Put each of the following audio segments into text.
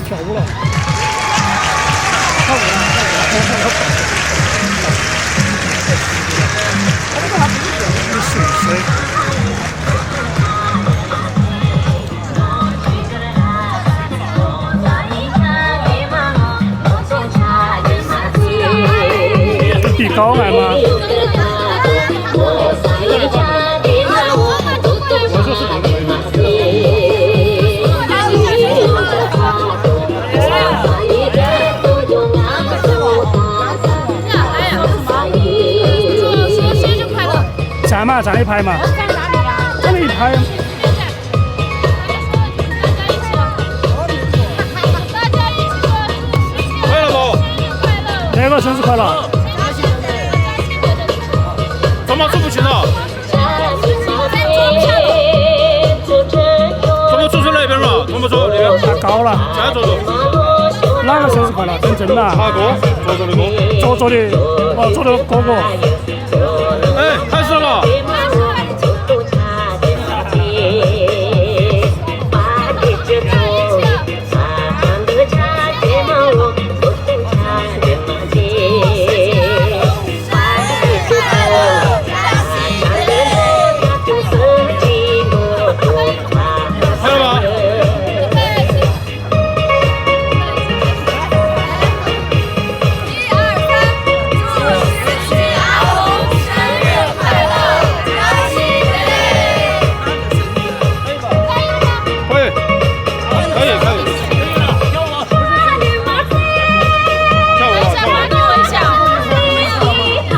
跳舞了，跳舞了，水。地高矮吗？站嘛，站一排嘛。站一排。快乐不？那个生日快乐。怎么出不去了？怎么出去那边嘛？怎么走那边？太高了。再坐坐。哪个生日快乐？真正的。哪个？坐坐的哥。坐的，哦，坐的哥哥。哎，开始了。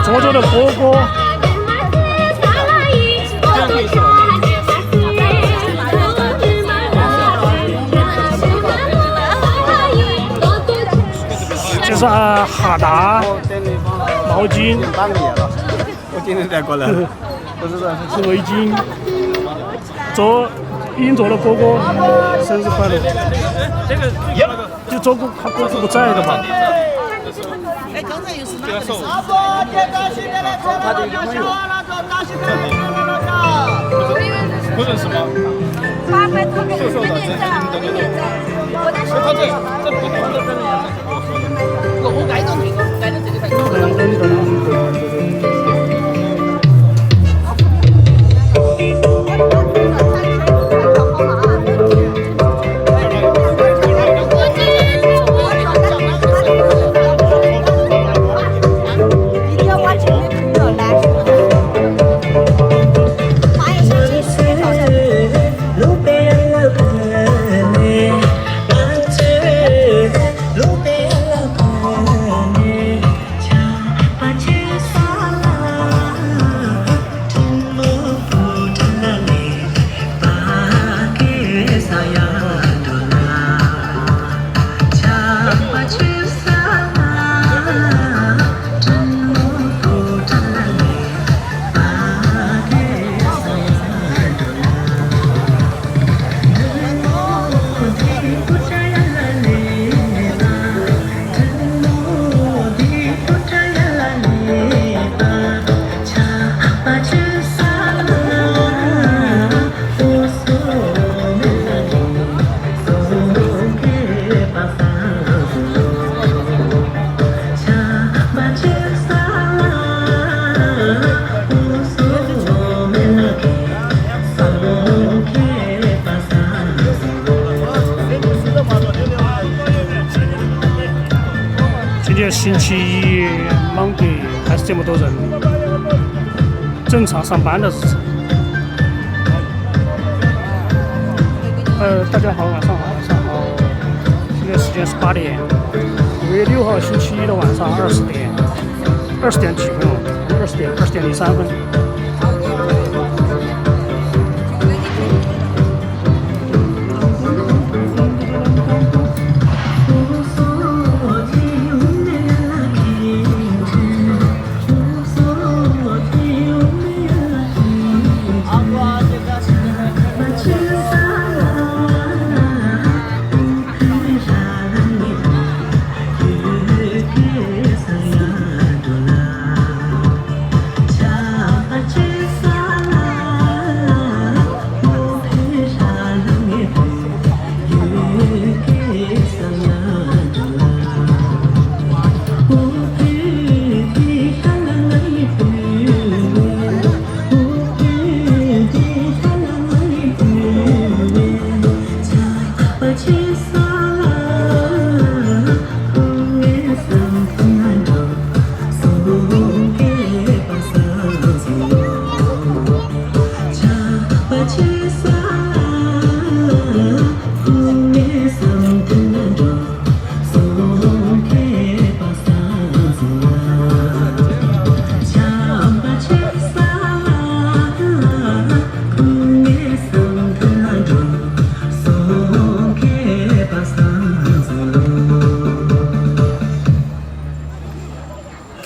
左左的哥哥，这是哈达毛巾，我今天才过来，不知道是围巾。银座的哥哥，生日快乐！就这个他哥哥不在的嘛。哎，刚才又是哪个？不认识吗？瘦瘦的，这不同的人。我挨着这个才。星期一芒格还是这么多人，正常上班的日子。大家好，晚上好，现在时间是8点，5月6号星期一的晚上20点几分哦，20点03分。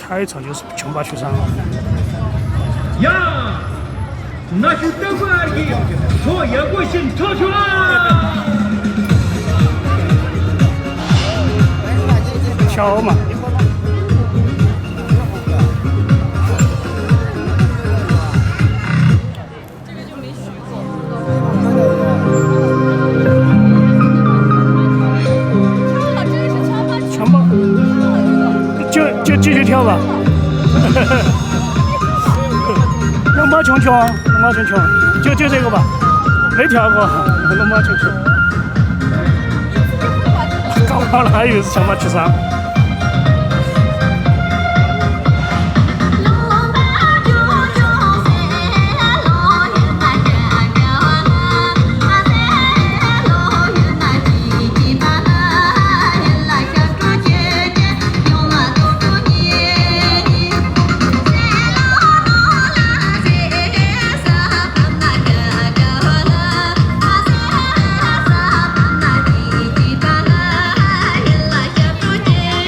开场就是穷巴曲商。 야, 나시 떡알기 저 여고신 터좋아 挑嘛。强吧，就继续跳吧。龙猫穷穷，龙猫穷穷，就这个吧，没跳过龙猫穷穷。搞忘了，还以为是强巴曲商。 Hãy subscribe cho kênh Ghiền Mì Gõ để không bỏ lỡ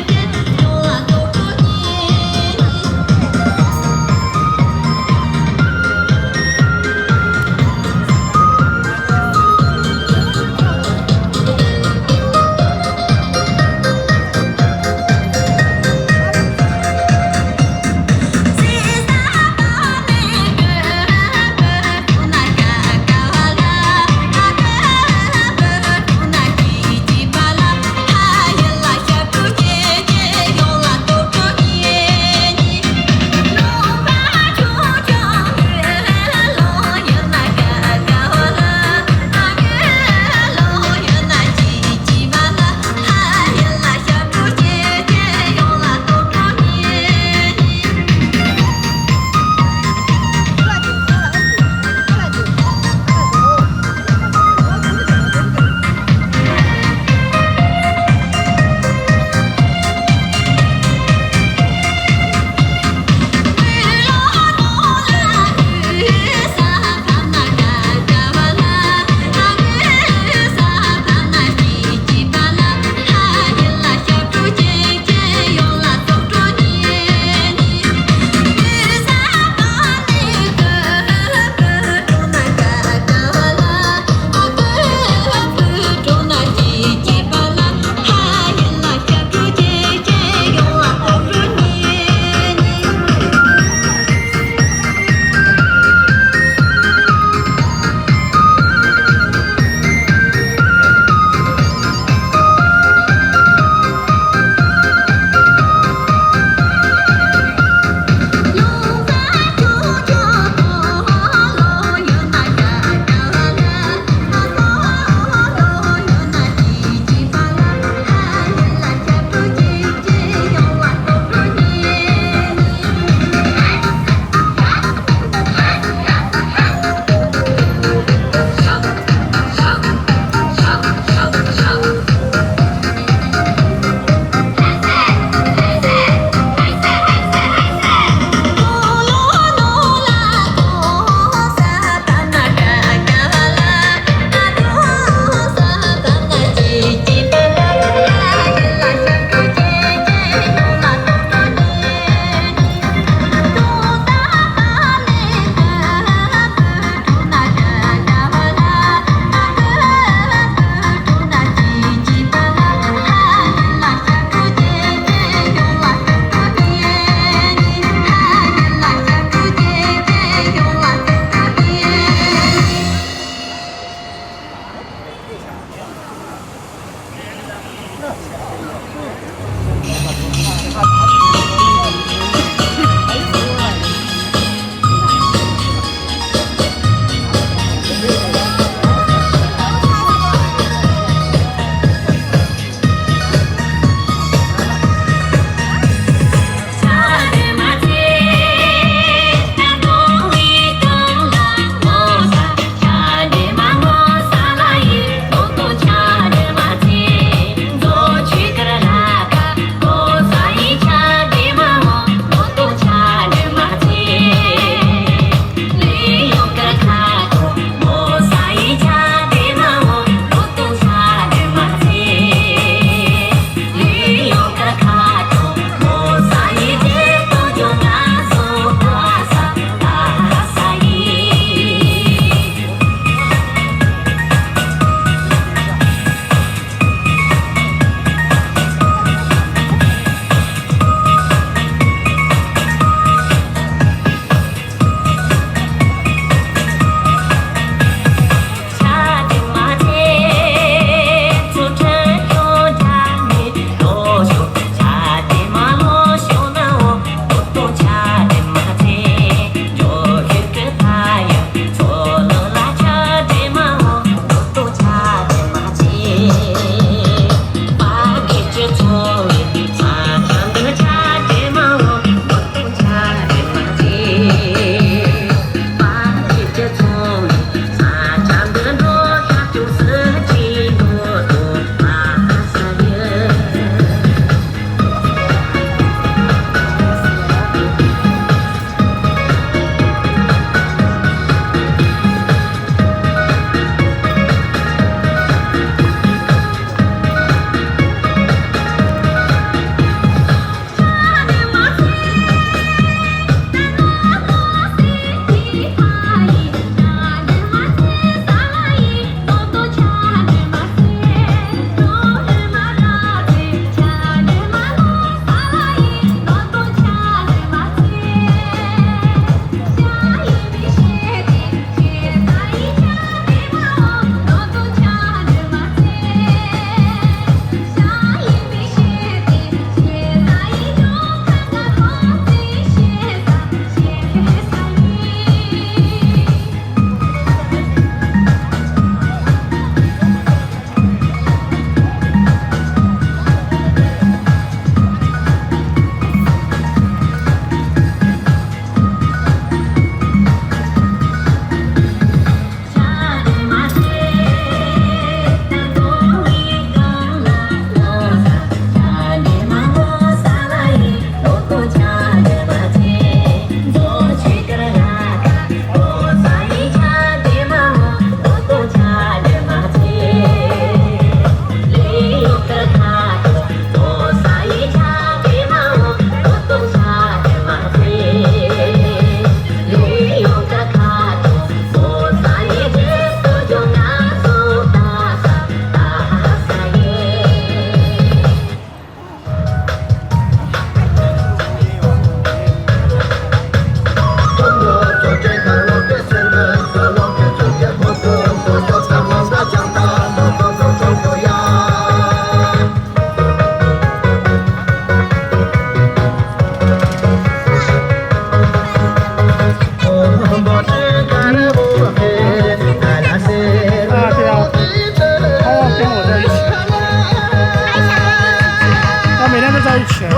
在一起。啊，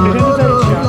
每天都在一起啊。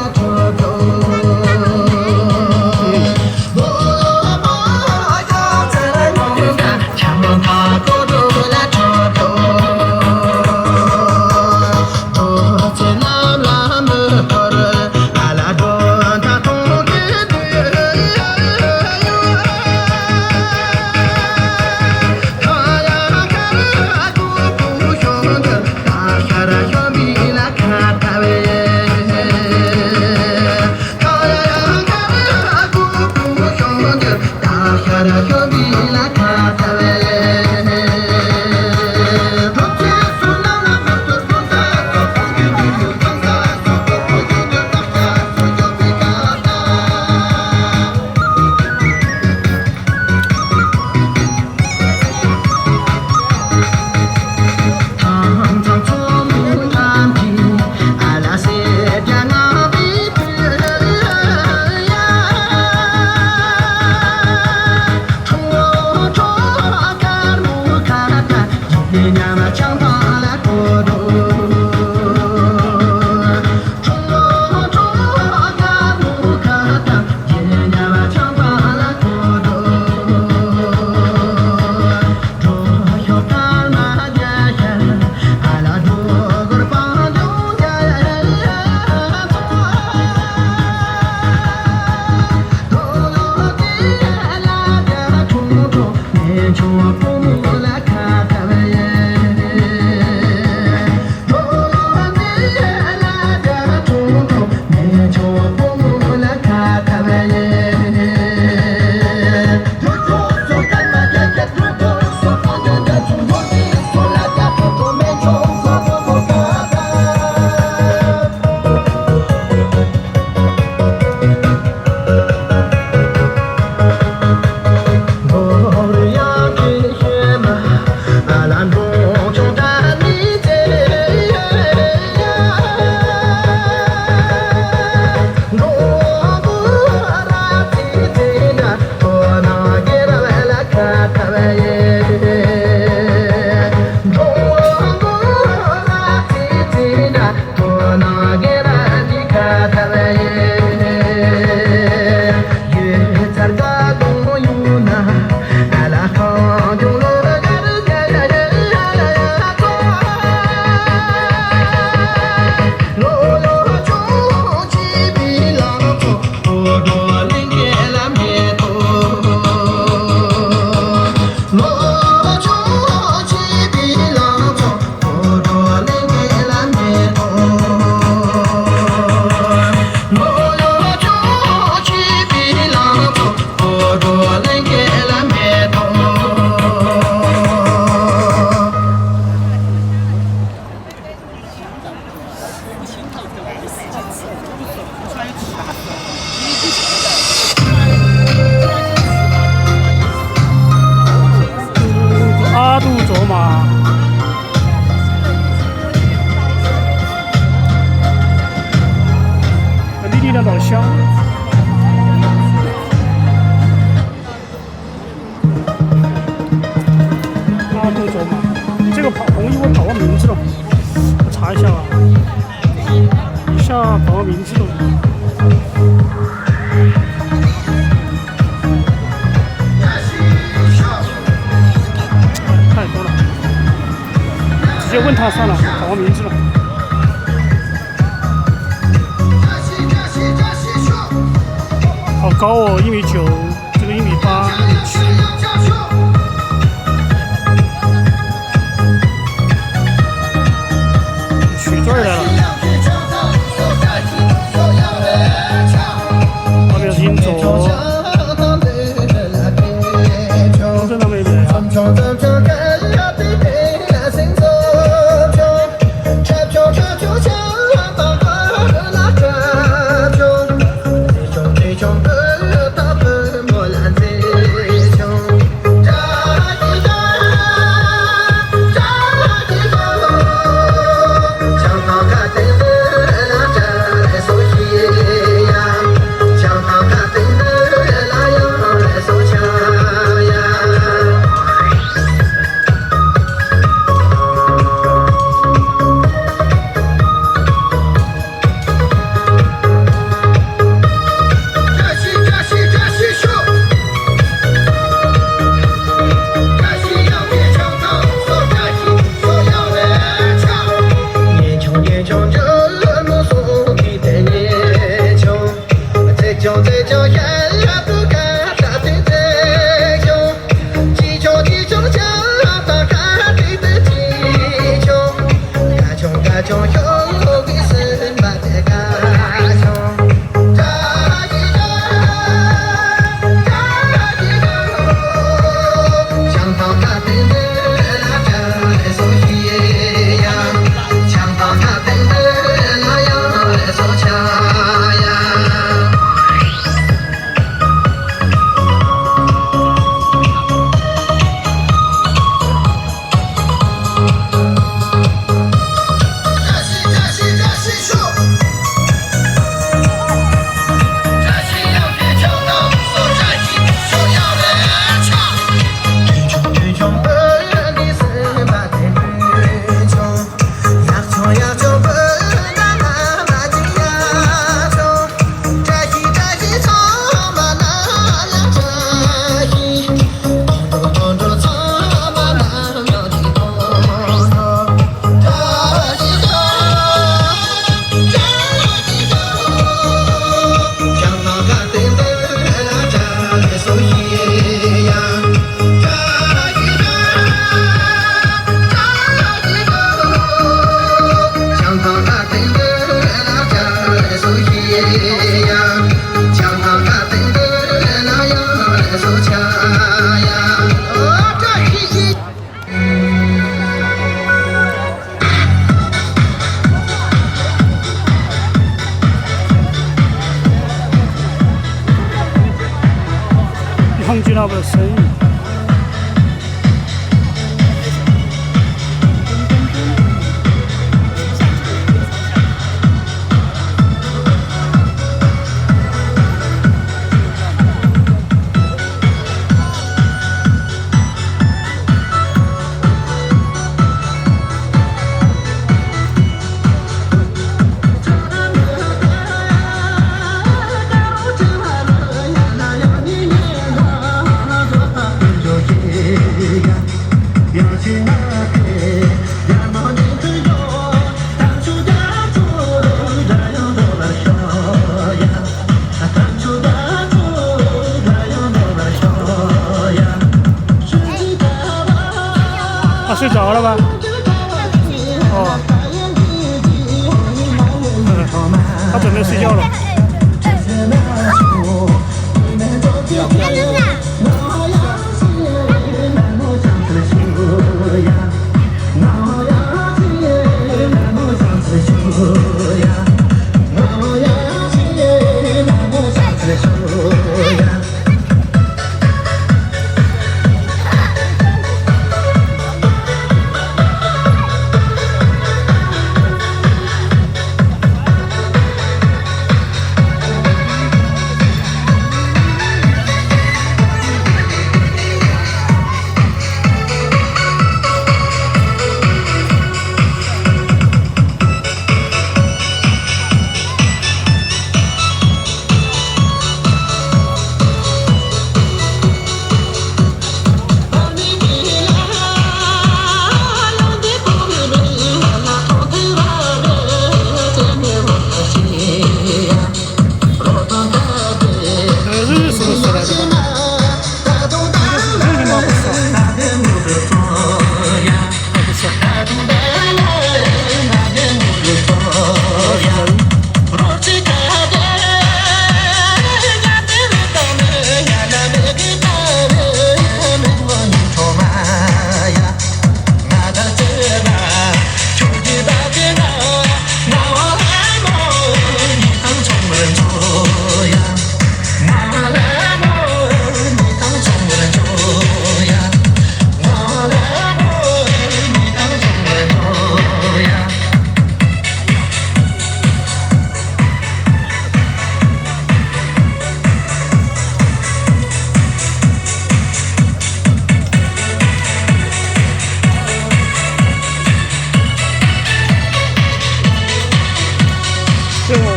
阿杜卓玛，丽丽的老乡。阿杜卓玛，这个红衣我跑忘名字了，我查一下吧，一下跑忘名字了。太多了，直接问他算了，跑忘名字了。好高哦，1.9米，这个1.8米、1.7米。取罪来了，那边是英卓，东正那妹妹啊。老板的生意。睡着了吧？哦，他准备睡觉了。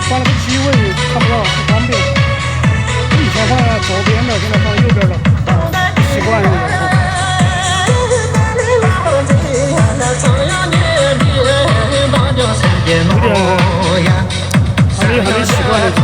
放了个机位看不到，不方便。我以前放在左边的，现在放右边了，习惯了。有点还没习惯那种。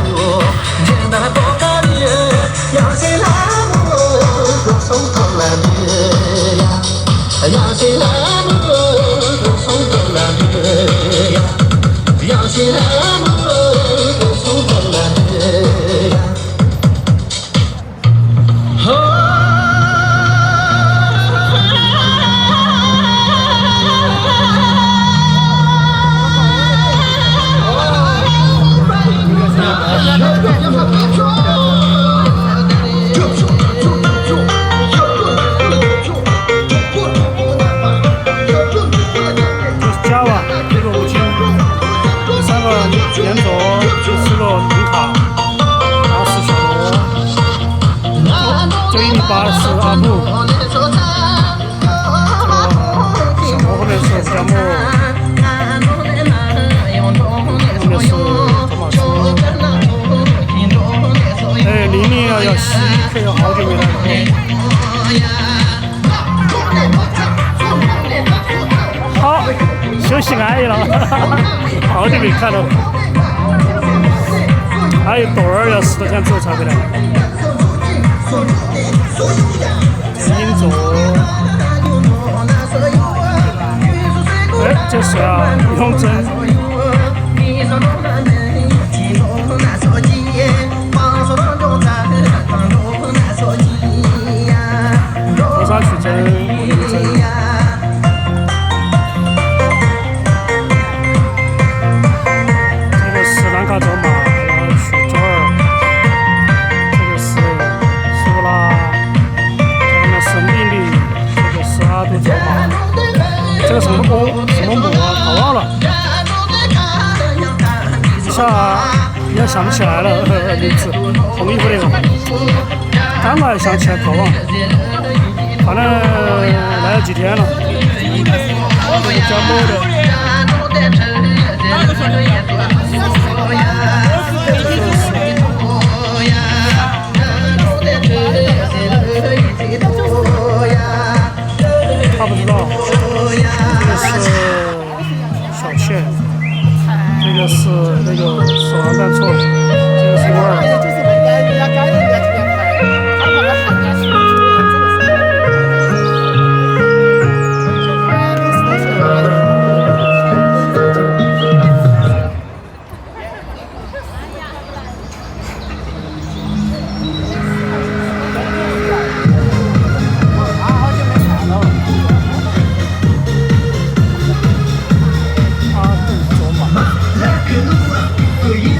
连轴就是个零卡，然后是小罗，就1.8米是阿布，小罗后面是佳木，后面是托马斯。哎，玲玲要西 K 了，好久没来了。好，休息安逸了，好久没看了。还有豆儿要10多天之后才回来。银座，哎，这是啊，永贞。佛山取真，永贞。这个是兰卡走马。大都知道吗？这个什么宫啊，搞忘了，一下也想不起来了名字，红衣服那个，刚来想起来搞忘了，反正来了几天了，叫某的。他不知道，这个是小倩，这个是那个手上犯错，这个是我儿。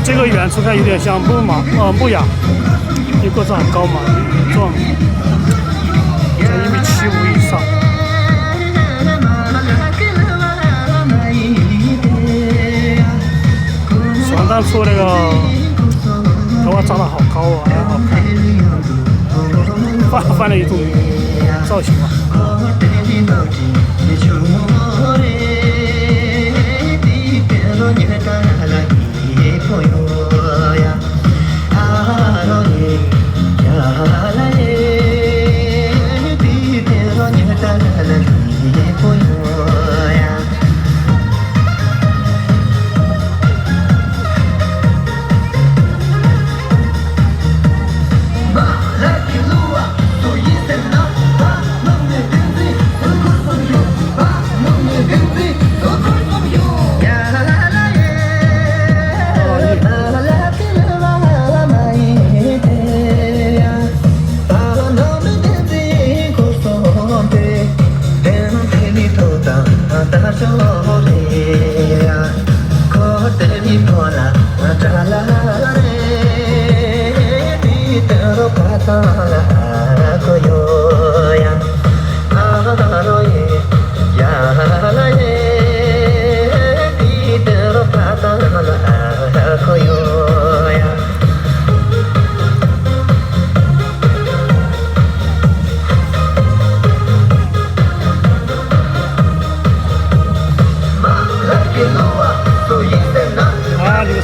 这个远处看有点像牧羊，因为个子很高嘛，壮，在1.75米以上。手上出那个头发长得好高啊，很好看，换了一种造型嘛。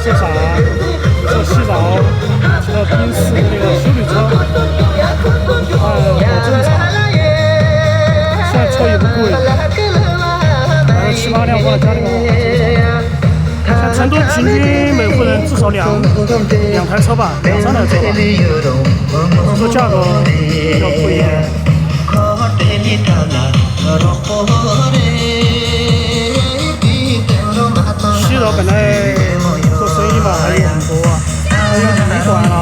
这啥？这洗澡，骑到宾士那个休旅车，好正常。现在车也不贵，然后7、8辆放在家里面。像成都平均每户人至少两台车吧，2、3台车吧。只是价格比较贵一点。洗澡本来做生意嘛，还有很多啊，还有旅馆啦、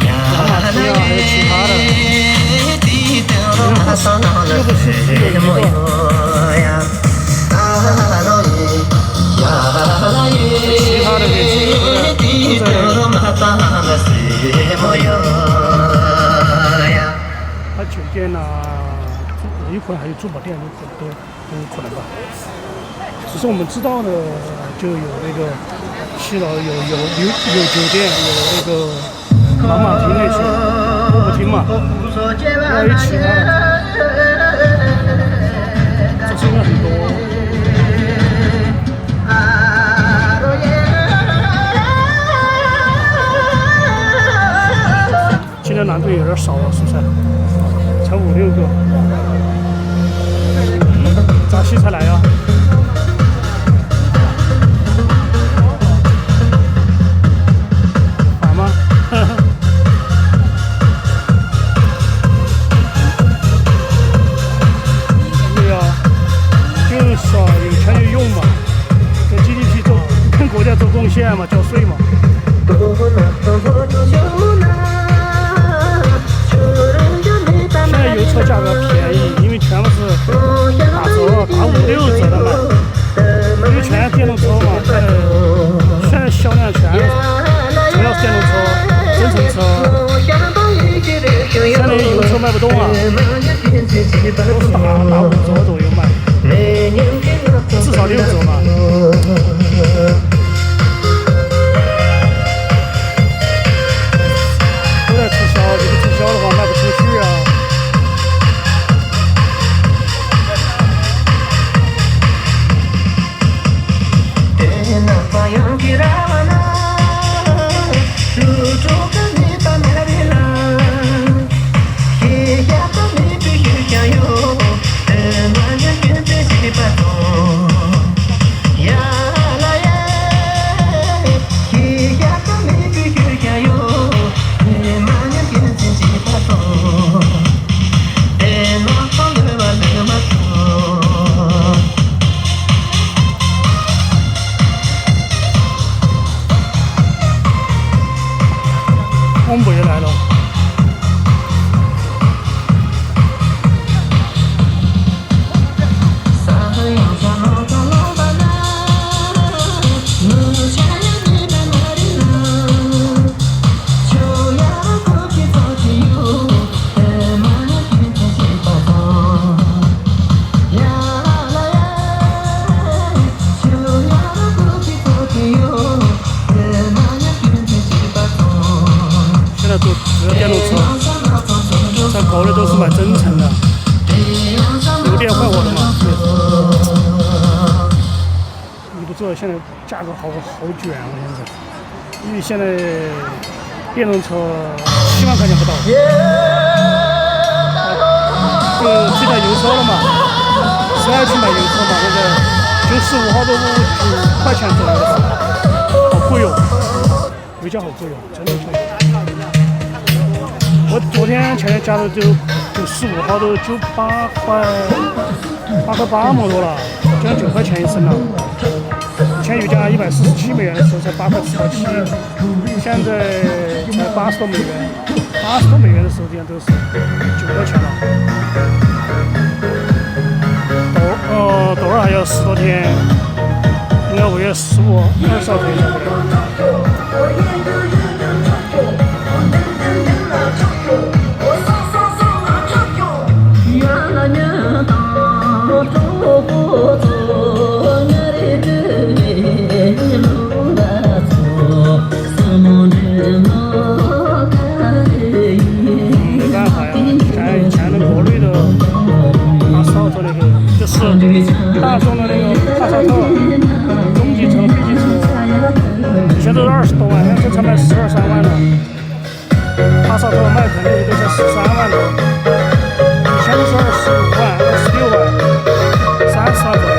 养马蹄啊，还有其他的。又不是只有一个。其他的这些都在酒店呐、有可能还有珠宝店，都有可能吧。只是我们知道的，就有那个西岛有酒店，有那个马蹄那些歌舞厅嘛，还有其他的，这是应该很多。今天蓝队有点少了，是不是？才5、6个，咋西才来呀？反吗？对呀，就是啊，有钱就用嘛，给 GDP 做，跟国家做贡献嘛，交税嘛。现在油车价格便宜，因为全部是打折，打5、6折的卖。因为全电动车嘛，现在销量全主要是电动车、增程车，现在油车卖不动了，都是打5折。搞的都是蛮真诚的，有点换我的嘛。你不知道现在价格好卷啊，现在，因为现在电动车7万块钱不到，就替代油车了嘛，谁爱去买油车嘛？那个95号都9块钱左右的吧，好贵哦，油价好贵哦，真的贵。我昨天前天加的就95号都就8块8毛多了，就要9块钱一升了。以前油价147美元的时候才8块7毛7，现在才80多美元，80多美元的时候这样都是9块钱了。斗二还要10多天，应该5月15、20号可以下没办法呀，以前的国内的帕萨特那个，就是大众的那个帕萨特，中级车、B级车，以前都是20多万，现在才卖12、13万了。帕萨特迈腾那个都才13万多，以前都是25万、26万、30万左右。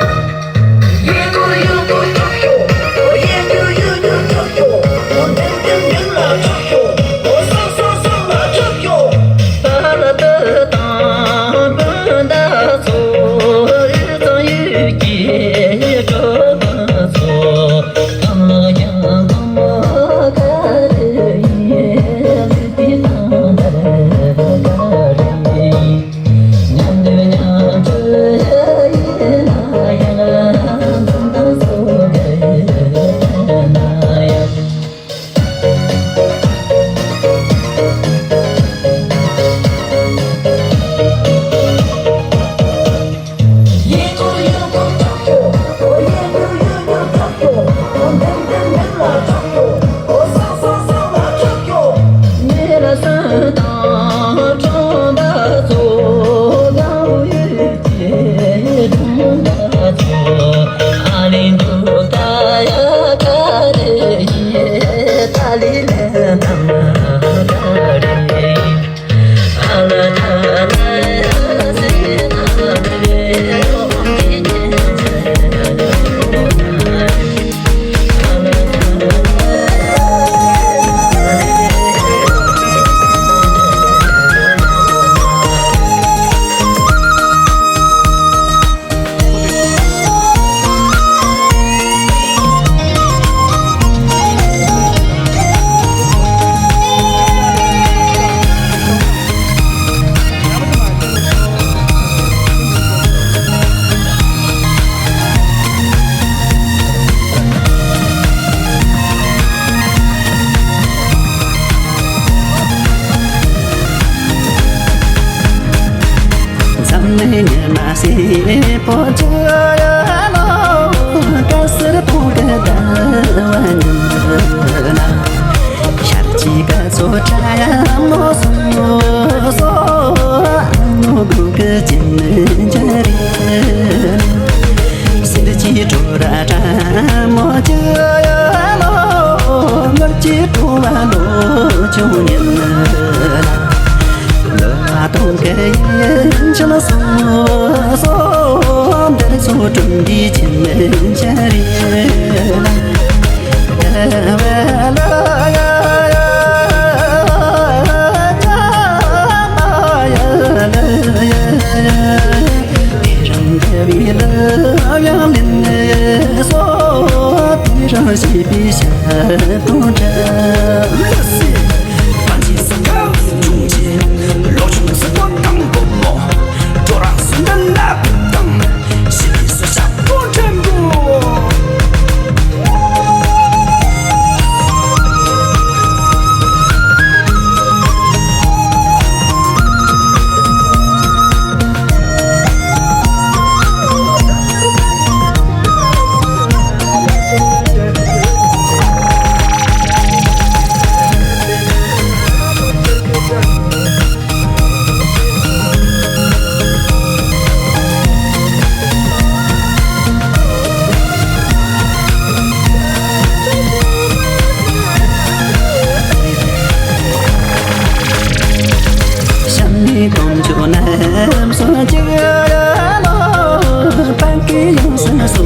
生所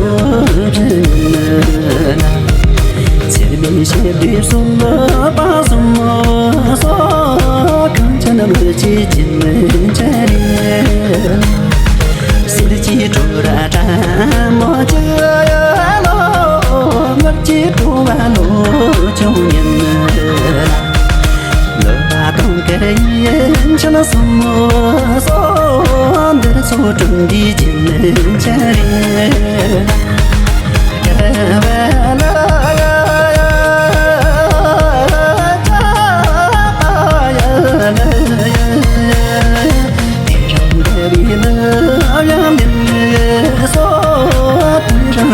人前面写的什么把什么说刚才那么接近门这里写的记住了这么久了我记住完了9年了刚给人成了什么说的所中的进门这里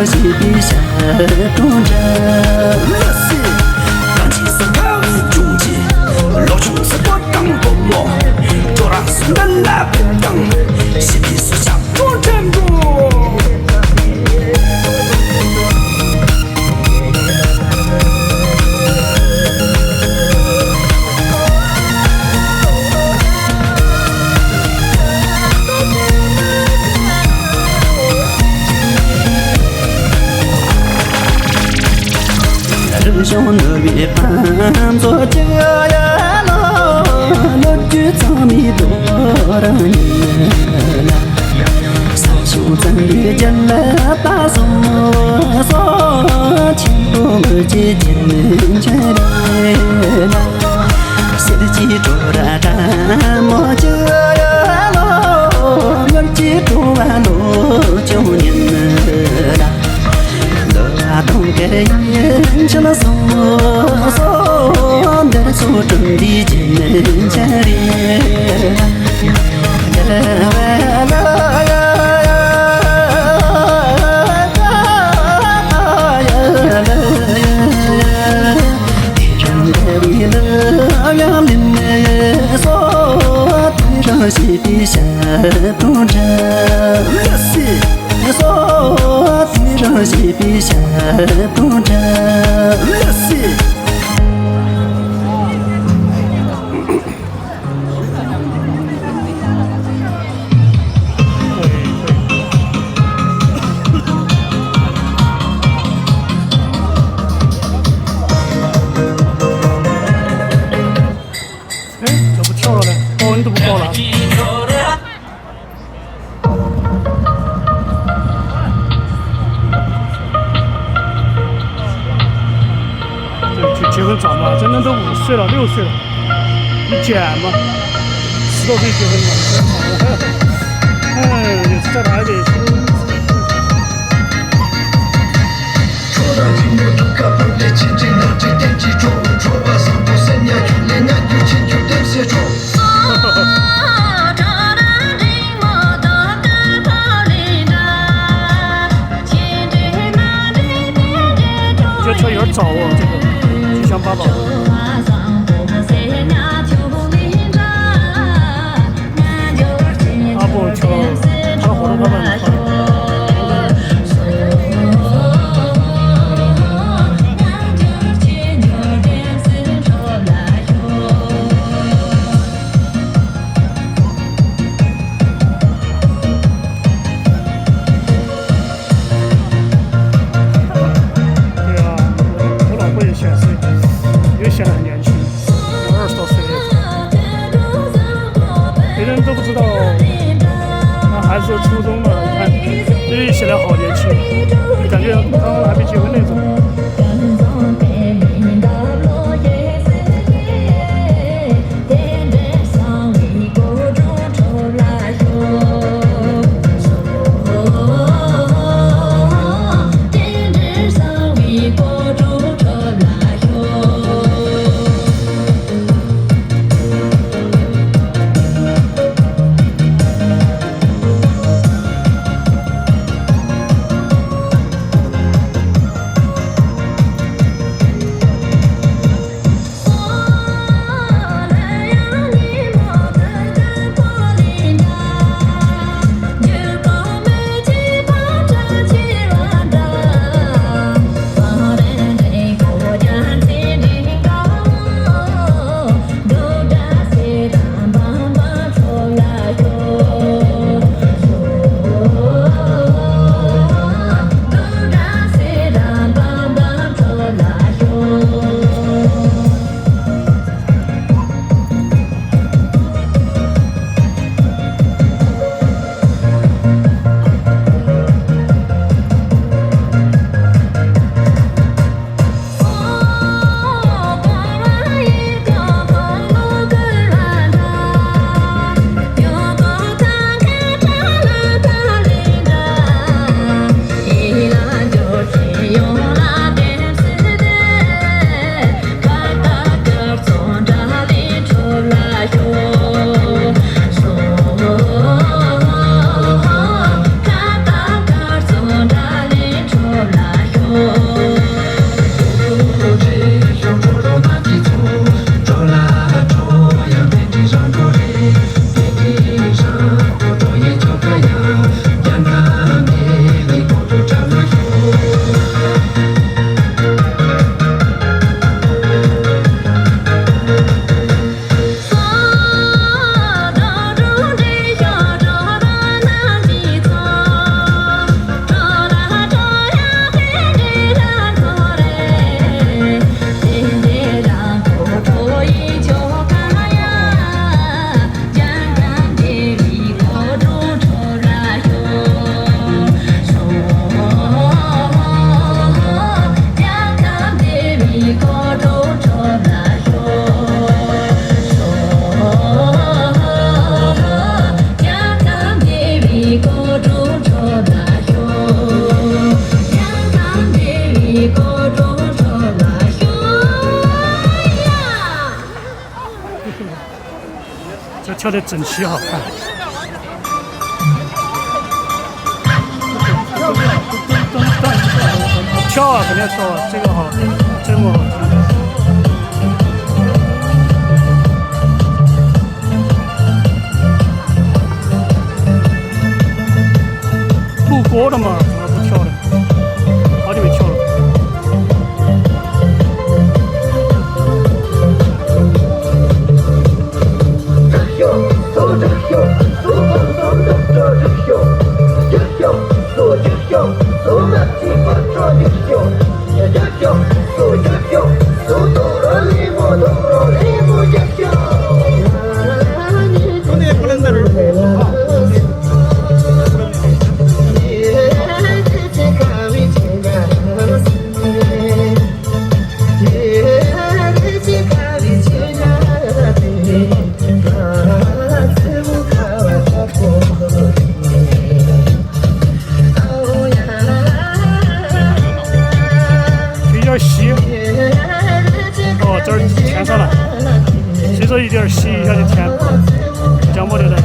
西地下中着，钢琴是高中级，老兄是我当不我，做人是人来不当，西地是下中成功。兄那边伴着家呀咯，那句早米多人啦，三兄真的见了大什么说，情不没接近这里啦，谁的记住了这么久呀咯，我记住完了9年啦。东给人成了什么说的所中的进门这里西地下东着说地上西地下东着怎么跳了呢？哦，你怎么跑了？结婚早嘛，真的都5岁了、6岁了，你捡嘛，10多岁结婚嘛，真好。也是在台北。这跳有点早哦，这个吉祥八宝。阿布跳他的活动他们跳。显得很年轻，有20多岁别人都不知道，那孩子都初中了，你看，这显得好年轻，感觉刚刚还没结婚那种。跳得整齐好看。跳啊，肯定跳啊，这个好，这么好听。路过的嘛，怎么不跳呢？好久没跳了。一点吸一下就甜，讲不得的。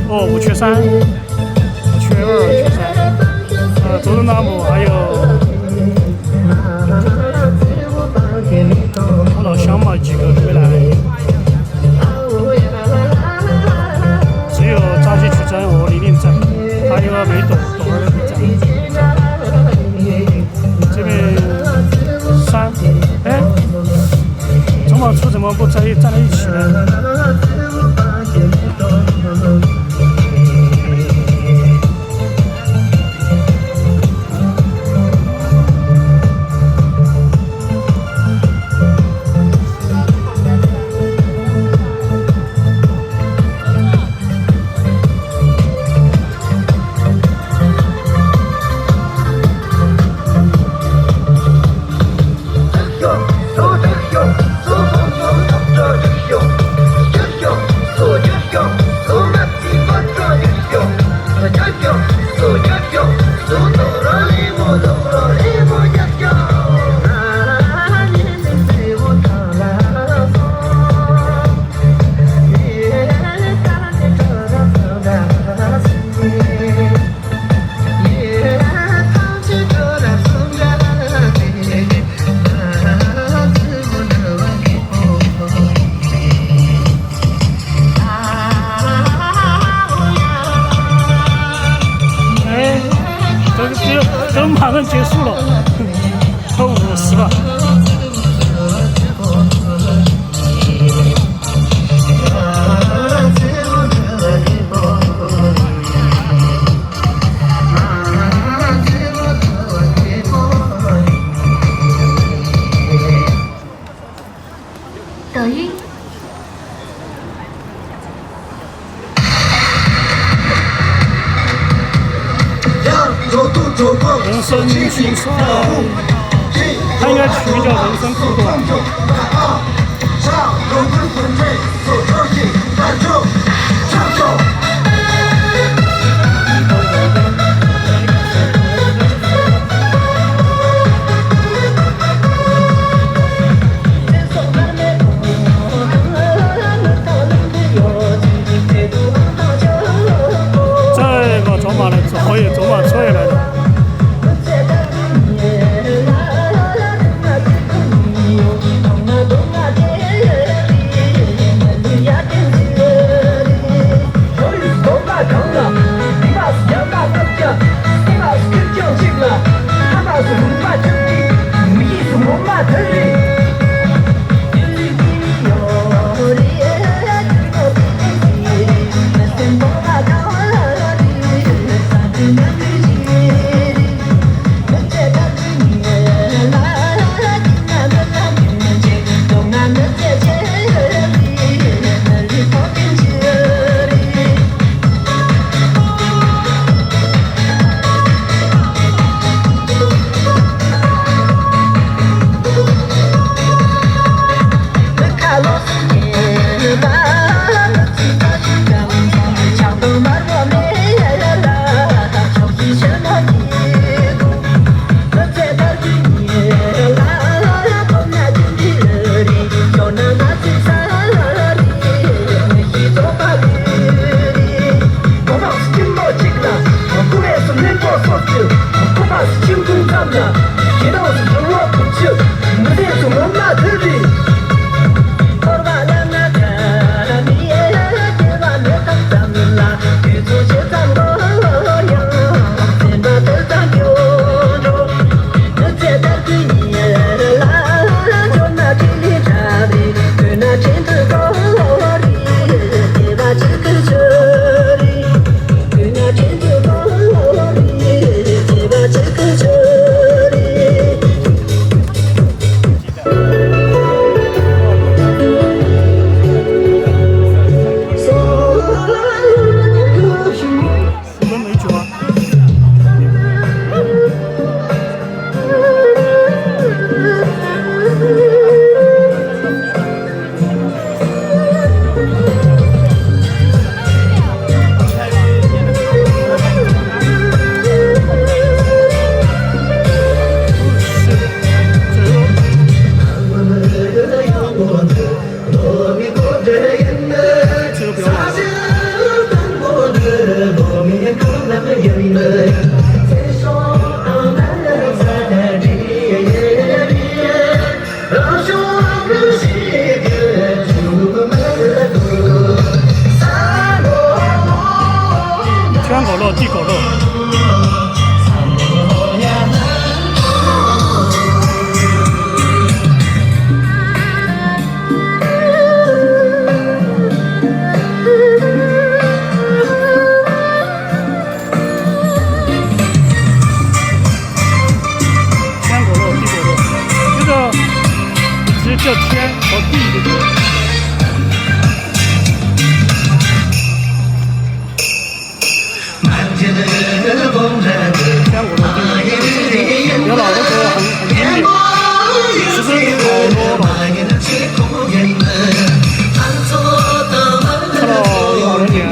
5缺3，缺2、缺3。周人大木还有我老乡嘛，几个都没来，只有张西曲珍和李令在，还有个没抖儿的不在。这边3，哎，中宝处怎么不站在一起呢？都马上结束了，快50了。抖音。人生轻松，他应该取名叫人生苦短。这个走马的早也走马车也来了。叫天和地的。天我的地，有老的时候很经典，其实好多了。看到老人年了。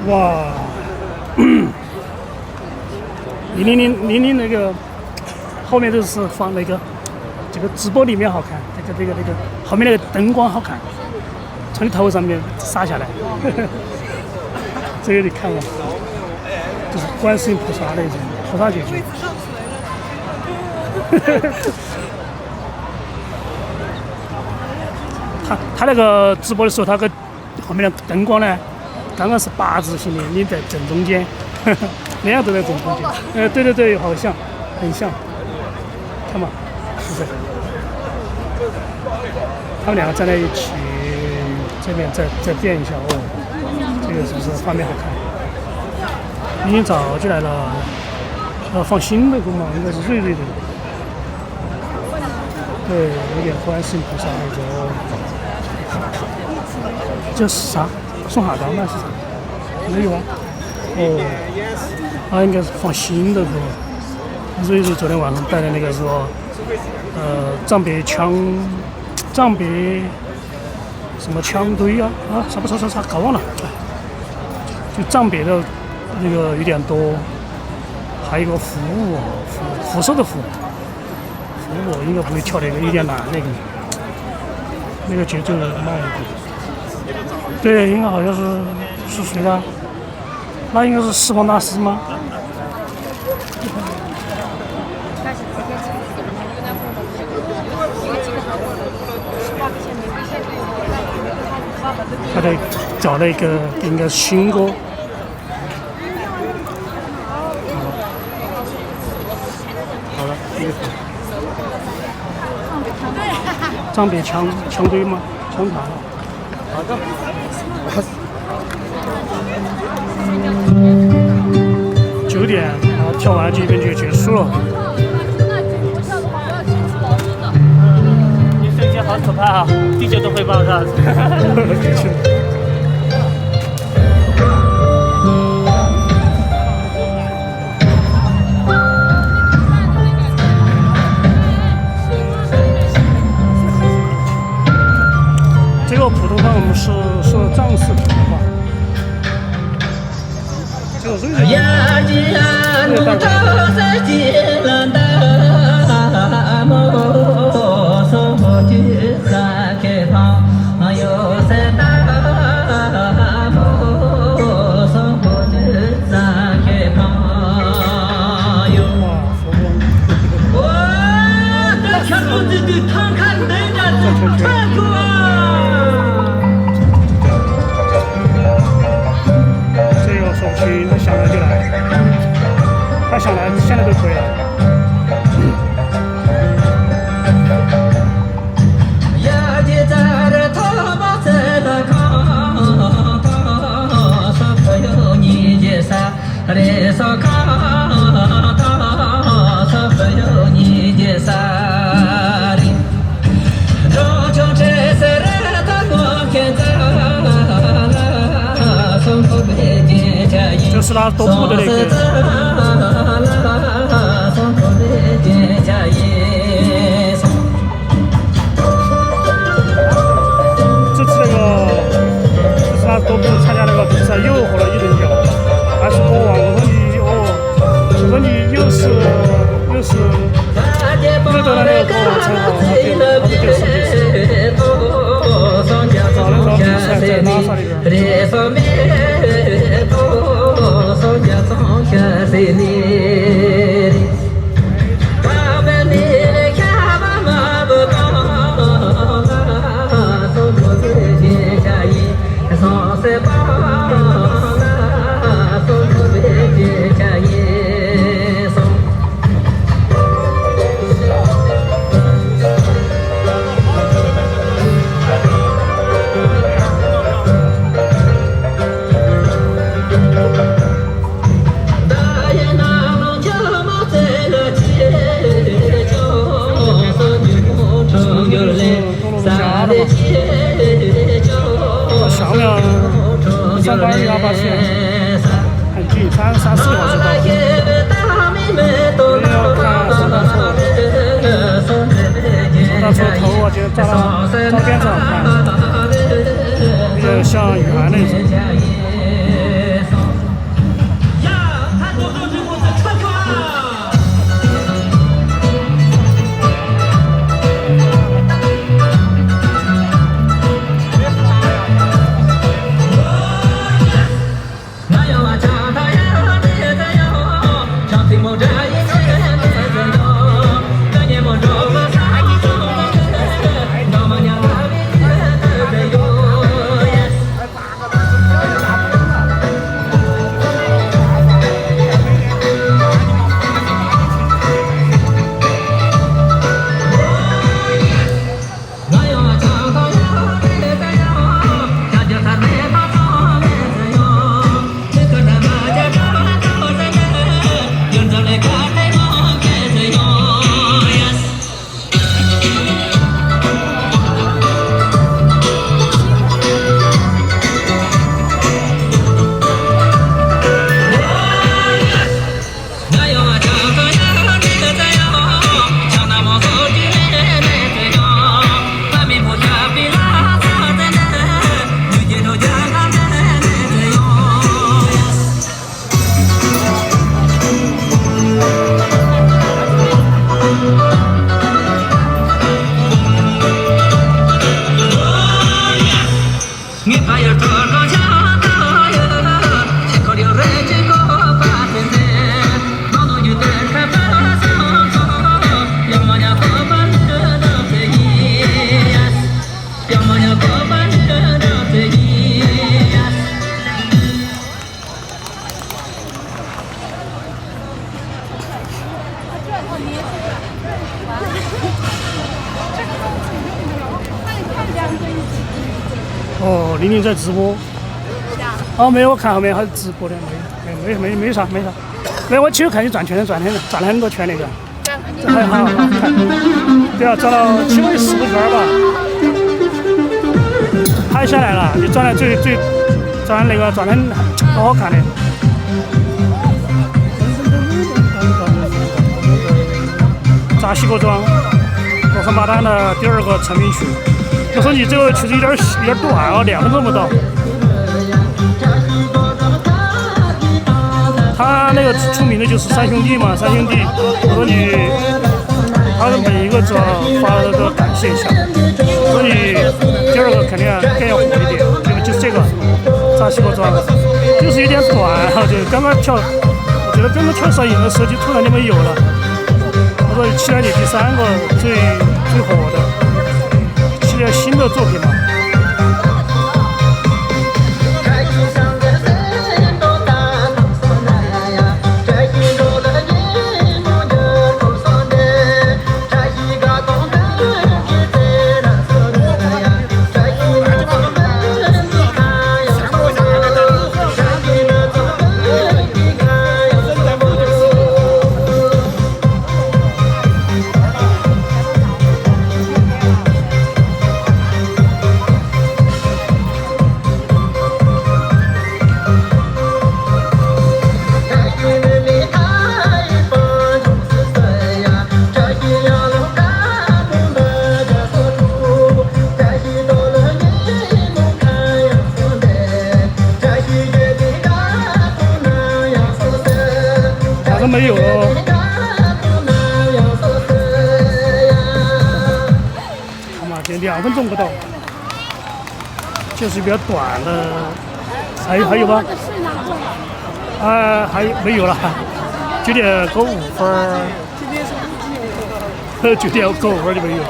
哇，你那个后面都是放那个，这个直播里面好看，这个后面那个灯光好看，从你头上面洒下来，这个你看了，就是观世音菩萨那种菩萨姐姐。他那个直播的时候，他个后面的灯光呢，刚刚是8字形的，你在正中间，那样都在正中间。对，好像，很像，看嘛，是不是？他们两个站在一起，这边再变一下哦，这个是不是画面好看？已经早就来了，放新的功嘛，应该是瑞的。对，有点观世音菩萨那种。这是啥？送哈达吗？是啥？没有啊。他应该是放新的歌。瑞瑞昨天晚上带的那个说，藏别什么枪队啊啥搞忘了，就藏别的那个有点多，还有一个辐射的辐。我应该不会跳那个，有点难那个节奏慢一点。对，应该好像是谁的？那应该是释放大师吗？他在找了一个应该是新歌。好了，这个。藏别枪队吗？枪团。好的。9点，然后跳完这边就结束了。你瞬间好可怕啊！地球都会爆炸。说藏式普通话。这个瑞典这个说不清，他想来就来，他想来现在都可以了。这是他东部的那个。这是他东部参加那个比赛又获了1等奖，还是国王。我说你又是又得了那个国王称号，他就世界是。找了找比赛在拉萨里边。上了388线，很近，3-4个小时到。你要看手刹车，手刹车头就照片上看，比较像雨涵那种。哦，玲玲在直播。哦，没有，我看后面还是直播的，没啥。没，我其实看你转了很多圈那个，这还好看。对啊，转了起码有4、5圈吧。拍下来了，你转了转那个转的好好看的。扎西国庄，洛桑巴丹的第2个成名曲。我说你这个确实有点短啊，2分钟不到。他那个出名的就是三兄弟嘛，三兄弟。我说你，他的每一个字发的都感谢一下。所以第2个肯定更要火一点，就是这个扎西瓜抓，就是有点短啊，就刚刚跳，我觉得刚刚跳上瘾的时候就突然就没有了。我说期待你第3个最火的，期待新的作品嘛。没有了，看嘛，这2分钟不到，就是比较短的。还有吗？还没有了，9点过5分，9点过5分就没有了。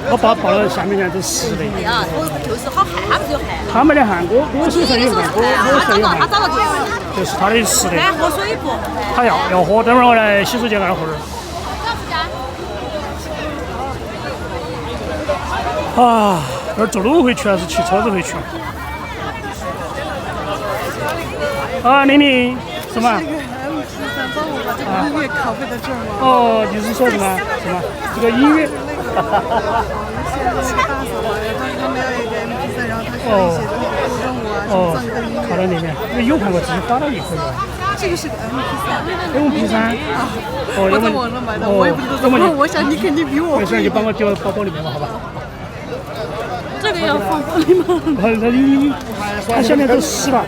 我把跑到下面呢都湿的。啊，我就是好汗，他不是有汗。他没得汗，我手上有汗，我手上有汗。他找到就是他的湿的。喝水不？他要喝，等会儿我来洗手间给他喝点。啊，这儿走路回去还是骑车子回去？啊，玲玲，什么？音乐拷贝在这儿吗？哦，你是说什么？这个音乐？大嫂嘛，然后他们要一个 MP3，然后他可以写的那个互动啊，什么藏歌音乐。靠在那边，有看过直接发到一回了。这个是个 MP3。MP3。我在网上买的，我也不知道怎么。我想你肯定比我。没事，你帮我丢包包里面吧，好吧？这个要放包里吗？它下面都湿了。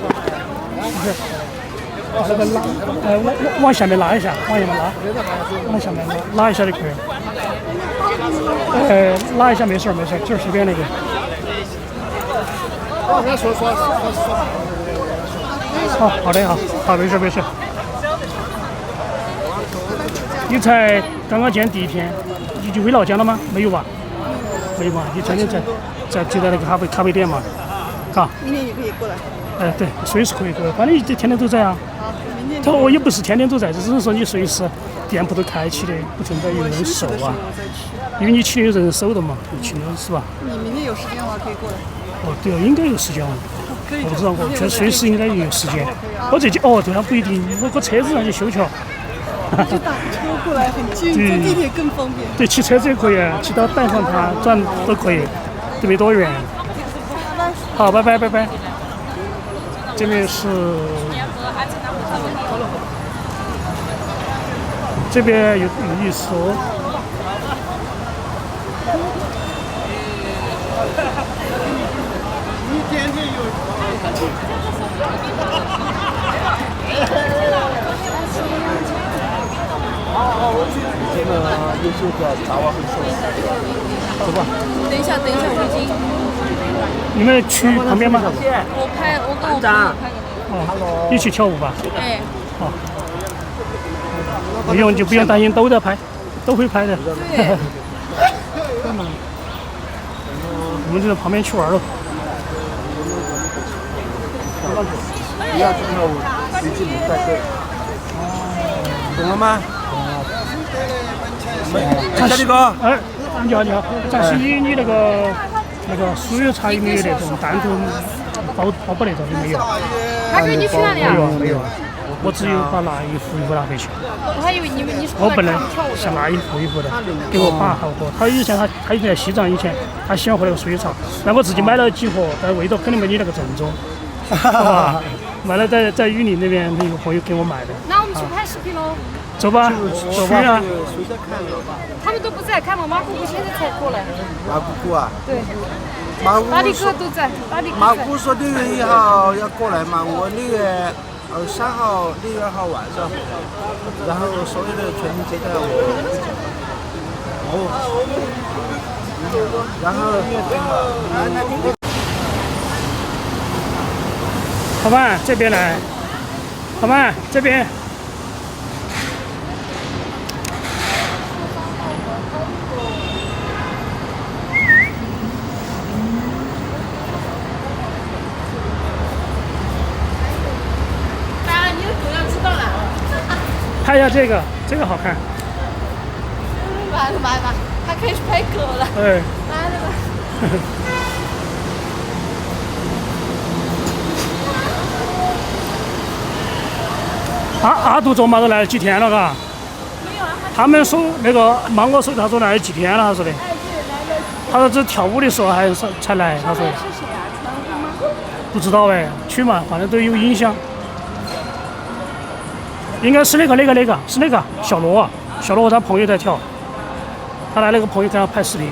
是。那个拉，往下面拉一下，往下面拉一下就可以。拉一下没事，就是随便那个。好的，好，没事。你才刚刚见第1天，你就回老家了吗？没有吧？你天天就在那个咖啡店嘛，嘎。明天也可以过来。对，随时可以过来，反正你天天都在啊。他我也不是天天都在，只是说你随时店铺都开起的，不存在有人守啊。因为你7点有人守的嘛，你7点是吧？你明天有时间的话可以过来。哦，对哦，应该有时间哦。我不知道，我确实随时应该有时间。我这对啊，不一定，我搁车子上去修桥。就打车过来很近，坐地铁更方便。对，骑车子也可以，骑到蛋黄塔转都可以，都没多远。好，拜拜。这边是。这边有一说，你天天有。真的优秀的杂娃很瘦，走吧。等一下，我已经。你们去旁边吗？我跟我长。一起跳舞吧。哎。好。不用担心，都在拍，都会拍的。对。我们就在旁边去玩了。第2次跳舞，随机比赛对。懂了吗？小李哥。你好。张希，你那个酥油茶有没有那种单独包那种？有没有？他说你去哪里啊？没有。我只有把那一壶拿回去。我还以为你是。我本来想拿一壶的，给我爸好喝。他以前他在西藏以前，他喜欢喝那个酥油茶，那我自己买了几盒，但味道肯定没你那个正宗，好吧？完了在玉林那边那个朋友给我买的。那我们去拍视频喽。走吧，走吧。他们都不在，看嘛，马姑姑现在才过来。马姑姑啊？对。马力哥都在，大力哥在。马姑说6月1号要过来嘛，我6月3号、6月2号晚上回来，然后所有的全接待我。然后好吧，这边来，好吧，这边。你的狗要知道了。拍一下这个，这个好看。完了完了，还可以去拍狗了。哎。完了吧。阿杜走嘛都来了几天了，嘎。他们说那个芒果说，他说来了几天了，他说的。他说这跳舞的时候还是才来，他说。不知道哎，去嘛，反正都有影响。应该是那个是那个小罗和他朋友在跳，他来那个朋友给他拍视频。